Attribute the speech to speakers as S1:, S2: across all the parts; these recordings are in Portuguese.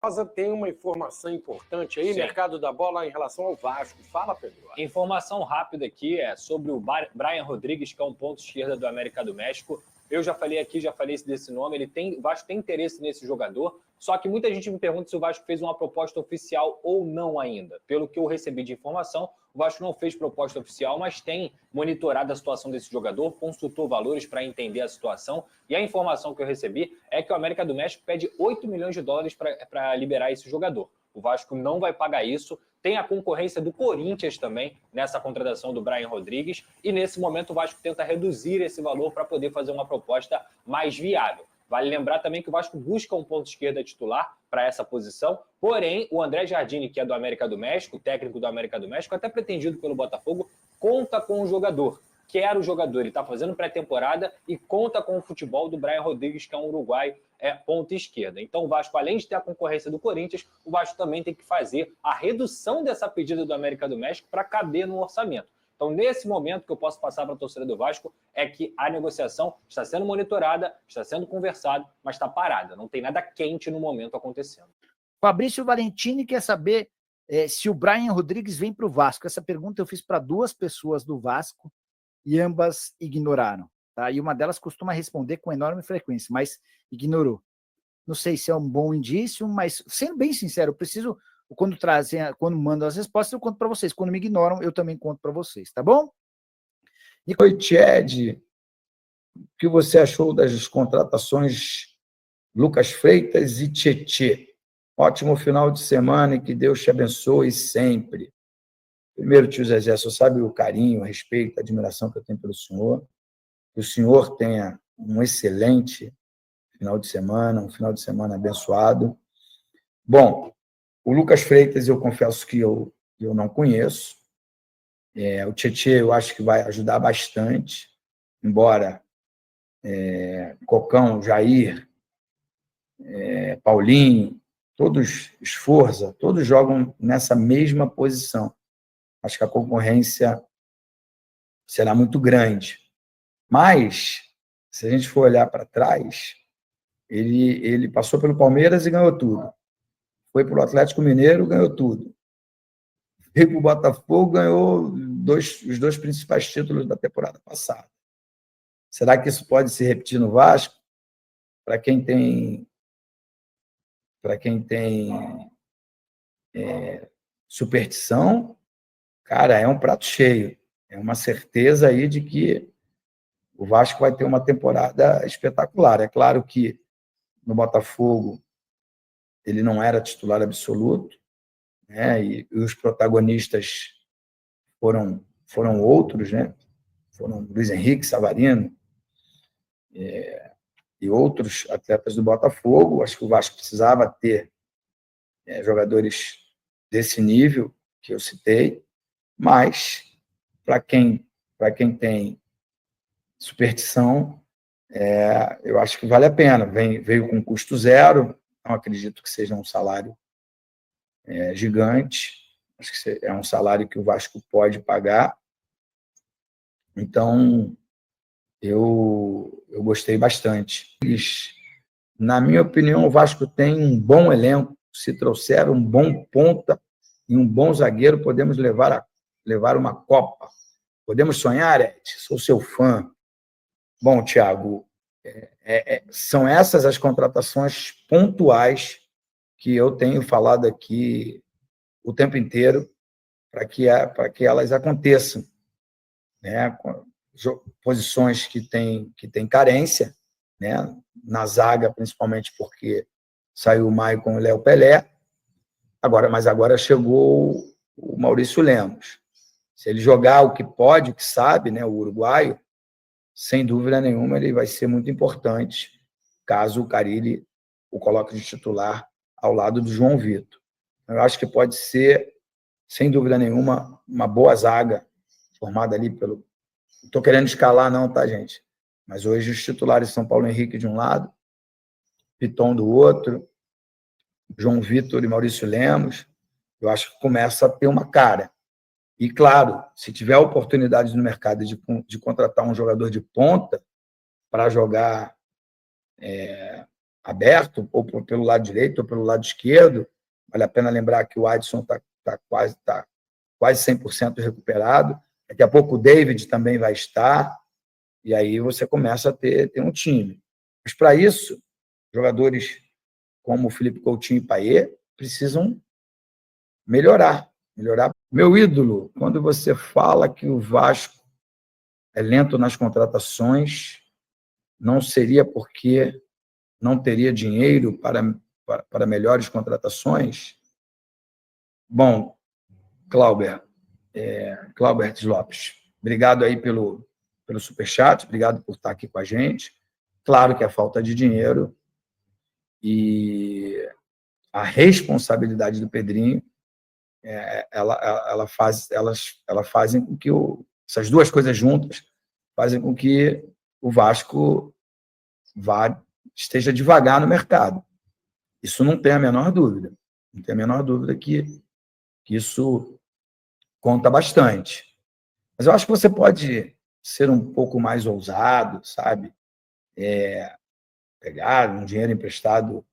S1: Rosa tem uma informação importante aí,
S2: Sim.
S1: mercado da bola, em relação ao Vasco. Fala, Pedro.
S2: Informação rápida aqui é sobre o Brian Rodrigues, que é um ponto esquerda do América do México. Eu já falei aqui, já falei desse nome, o Vasco tem interesse nesse jogador, só que muita gente me pergunta se o Vasco fez uma proposta oficial ou não ainda. Pelo que eu recebi de informação, o Vasco não fez proposta oficial, mas tem monitorado a situação desse jogador, consultou valores para entender a situação, e a informação que eu recebi é que o América do México pede 8 milhões de dólares para liberar esse jogador. O Vasco não vai pagar isso. Tem a concorrência do Corinthians também nessa contratação do Brian Rodrigues, e nesse momento o Vasco tenta reduzir esse valor para poder fazer uma proposta mais viável. Vale lembrar também que o Vasco busca um ponto esquerda titular para essa posição, porém o André Jardine, que é do América do México, técnico do América do México, até pretendido pelo Botafogo, conta com o jogador, quer o jogador, ele está fazendo pré-temporada e conta com o futebol do Brian Rodrigues, que é um uruguaio, ponta esquerda. Então o Vasco, além de ter a concorrência do Corinthians, o Vasco também tem que fazer a redução dessa pedida do América do México para caber no orçamento. Então, nesse momento que eu posso passar para a torcida do Vasco é que a negociação está sendo monitorada, está sendo conversado, mas está parada. Não tem nada quente no momento acontecendo.
S3: Fabrício Valentini quer saber se o Brian Rodrigues vem para o Vasco. Essa pergunta eu fiz para 2 pessoas do Vasco e ambas ignoraram. Tá? E uma delas costuma responder com enorme frequência, mas ignorou. Não sei se é um bom indício, mas, sendo bem sincero, eu preciso... Quando mandam as respostas, eu conto para vocês. Quando me ignoram, eu também conto para vocês, tá bom?
S4: Oi, Ed. O que você achou das contratações Lucas Freitas e Tietê? Ótimo final de semana e que Deus te abençoe sempre. Primeiro, tio Zezé, só sabe o carinho, o respeito, a admiração que eu tenho pelo senhor. Que o senhor tenha um excelente final de semana, um final de semana abençoado. Bom, o Lucas Freitas, eu confesso que eu não conheço. O Tietê, eu acho que vai ajudar bastante, embora Cocão, Jair, Paulinho, todos, Esforza, todos jogam nessa mesma posição. Acho que a concorrência será muito grande. Mas, se a gente for olhar para trás, ele passou pelo Palmeiras e ganhou tudo. Foi para o Atlético Mineiro, ganhou tudo. Veio para o Botafogo, ganhou os 2 principais títulos da temporada passada. Será que isso pode se repetir no Vasco? Para quem tem superstição, cara, é um prato cheio. É uma certeza aí de que o Vasco vai ter uma temporada espetacular. É claro que no Botafogo ele não era titular absoluto, né? E os protagonistas foram outros, né? Foram Luiz Henrique, Savarino e outros atletas do Botafogo. Acho que o Vasco precisava ter jogadores desse nível que eu citei, mas para quem tem superstição, eu acho que vale a pena. Veio com custo zero, não acredito que seja um salário gigante, acho que é um salário que o Vasco pode pagar. Então, eu gostei bastante. Na minha opinião, o Vasco tem um bom elenco. Se trouxer um bom ponta e um bom zagueiro, podemos levar uma Copa. Podemos sonhar, Ed? Sou seu fã. Bom, Thiago, são essas as contratações pontuais que eu tenho falado aqui o tempo inteiro para que elas aconteçam, né? Posições que tem carência, né? Na zaga, principalmente porque saiu o Maicon e o Léo Pelé, mas agora chegou o Maurício Lemos. Se ele jogar o que pode, o que sabe, né? O uruguaio, sem dúvida nenhuma, ele vai ser muito importante caso o Carille o coloque de titular ao lado do João Vitor. Eu acho que pode ser, sem dúvida nenhuma, uma boa zaga formada ali pelo... Não estou querendo escalar não, tá, gente? Mas hoje os titulares são Paulo Henrique de um lado, Piton do outro, João Vitor e Maurício Lemos. Eu acho que começa a ter uma cara. E, claro, se tiver oportunidade no mercado de contratar um jogador de ponta para jogar aberto, ou pelo lado direito ou pelo lado esquerdo. Vale a pena lembrar que o Adson está quase 100% recuperado. Daqui a pouco o David também vai estar, e aí você começa a ter um time. Mas, para isso, jogadores como o Felipe Coutinho e Payet precisam melhorar. Meu ídolo, quando você fala que o Vasco é lento nas contratações, não seria porque não teria dinheiro para melhores contratações? Bom, Clauber Lopes, obrigado aí pelo superchat, obrigado por estar aqui com a gente. Claro que é falta de dinheiro e a responsabilidade do Pedrinho, elas fazem com que essas duas coisas juntas fazem com que o Vasco esteja devagar no mercado. Isso não tem a menor dúvida. Não tem a menor dúvida que isso conta bastante. Mas eu acho que você pode ser um pouco mais ousado, sabe? Pegar um dinheiro emprestado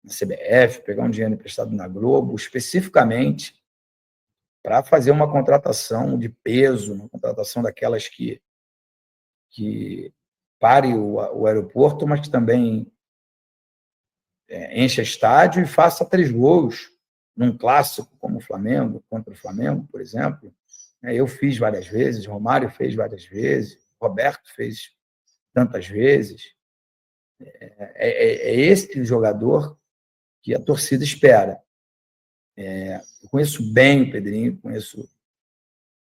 S4: na CBF, pegar um dinheiro emprestado na Globo, especificamente para fazer uma contratação de peso, uma contratação daquelas que pare o aeroporto, mas que também encha estádio e faça 3 gols num clássico como o Flamengo, contra o Flamengo, por exemplo. Eu fiz várias vezes, Romário fez várias vezes, Roberto fez tantas vezes. É esse jogador que a torcida espera. Eu conheço bem o Pedrinho, conheço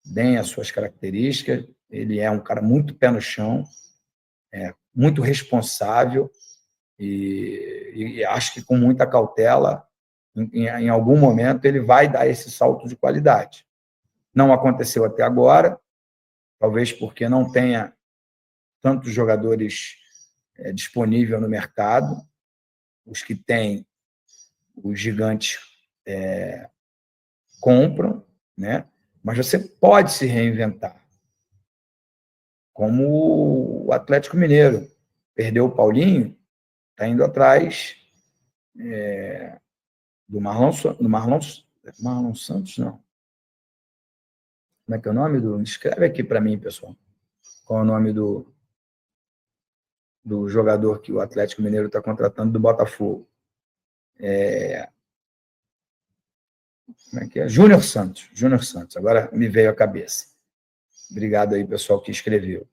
S4: bem as suas características. Ele é um cara muito pé no chão, muito responsável e acho que com muita cautela, em algum momento, ele vai dar esse salto de qualidade. Não aconteceu até agora, talvez porque não tenha tantos jogadores disponíveis no mercado. Os que têm, os gigantes compram, né? Mas você pode se reinventar. Como o Atlético Mineiro perdeu o Paulinho, está indo atrás do Marlon Santos, não. Como é que é o nome escreve aqui para mim, pessoal. Qual é o nome do jogador que o Atlético Mineiro está contratando do Botafogo? Como é que é? Júnior Santos. Agora me veio à cabeça. Obrigado aí, pessoal, que escreveu.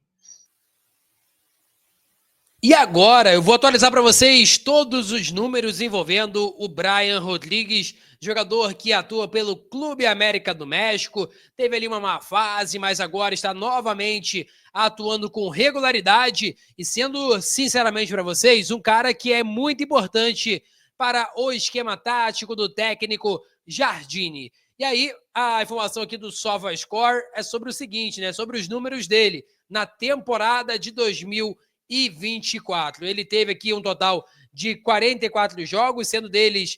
S5: E agora eu vou atualizar para vocês todos os números envolvendo o Brian Rodrigues, jogador que atua pelo Clube América do México. Teve ali uma má fase, mas agora está novamente atuando com regularidade e sendo, sinceramente para vocês, um cara que é muito importante para o esquema tático do técnico Jardine. E aí, a informação aqui do SofaScore é sobre o seguinte, né? Sobre os números dele na temporada de 2024. Ele teve aqui um total de 44 jogos, sendo desses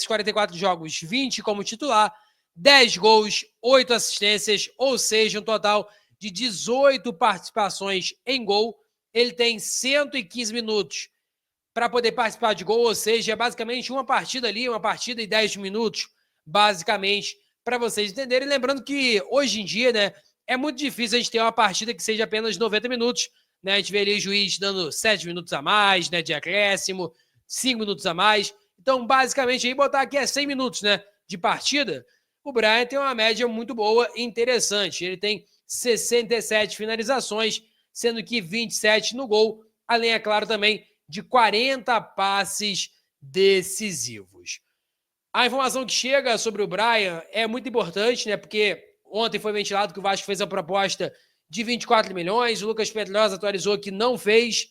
S5: 44 jogos, 20 como titular, 10 gols, 8 assistências, ou seja, um total de 18 participações em gol. Ele tem 115 minutos para poder participar de gol, ou seja, é basicamente uma partida ali, uma partida e 10 minutos, basicamente, para vocês entenderem. Lembrando que hoje em dia, né, é muito difícil a gente ter uma partida que seja apenas 90 minutos, né? A gente vê ali o juiz dando 7 minutos a mais, né, de acréscimo, 5 minutos a mais. Então, basicamente, aí botar aqui 100 minutos, né, de partida. O Brian tem uma média muito boa e interessante. Ele tem 67 finalizações, sendo que 27 no gol, além, é claro, também de 40 passes decisivos. A informação que chega sobre o Brian é muito importante, né? Porque ontem foi ventilado que o Vasco fez a proposta de 24 milhões, o Lucas Pedrosa atualizou que não fez.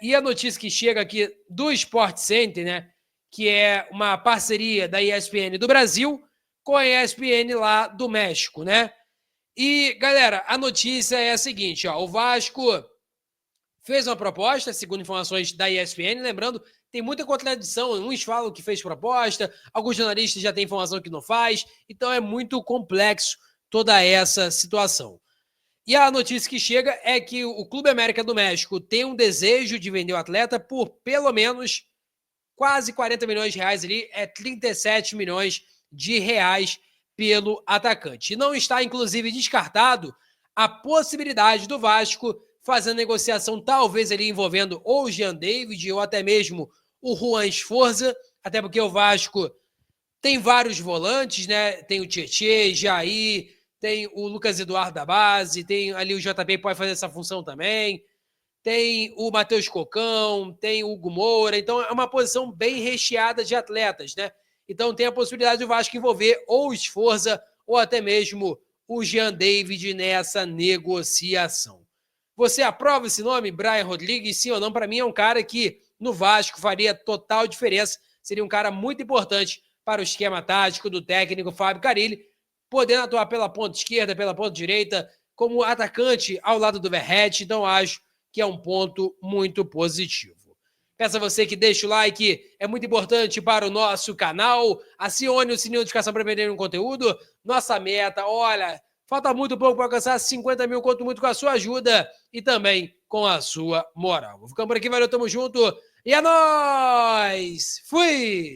S5: E a notícia que chega aqui do Sport Center, né? Que é uma parceria da ESPN do Brasil com a ESPN lá do México, né? E, galera, a notícia é a seguinte, ó, o Vasco fez uma proposta, segundo informações da ESPN, lembrando, tem muita contradição, uns falam que fez proposta, alguns jornalistas já têm informação que não faz, então é muito complexo toda essa situação. E a notícia que chega é que o Clube América do México tem um desejo de vender o atleta por pelo menos quase 40 milhões de reais ali, 37 milhões de reais pelo atacante. E não está, inclusive, descartado a possibilidade do Vasco fazer a negociação, talvez ali envolvendo ou o Jean David ou até mesmo o Juan Esforza, até porque o Vasco tem vários volantes, né? Tem o Tietê, Jair, tem o Lucas Eduardo da base, tem ali o JP que pode fazer essa função também, tem o Matheus Cocão, tem o Hugo Moura, então é uma posição bem recheada de atletas, né? Então tem a possibilidade do Vasco envolver ou o Esforza ou até mesmo o Jean David nessa negociação. Você aprova esse nome, Brian Rodrigues? Sim ou não? Para mim é um cara que no Vasco faria total diferença, seria um cara muito importante para o esquema tático do técnico Fábio Carille, podendo atuar pela ponta esquerda, pela ponta direita, como atacante ao lado do Verratti, então acho que é um ponto muito positivo. Peço a você que deixe o like, é muito importante para o nosso canal, acione o sininho de notificação para perder um conteúdo. Nossa meta, olha, falta muito pouco para alcançar 50 mil, conto muito com a sua ajuda e também com a sua moral. Vou ficando por aqui, valeu, tamo junto e é nóis! Fui!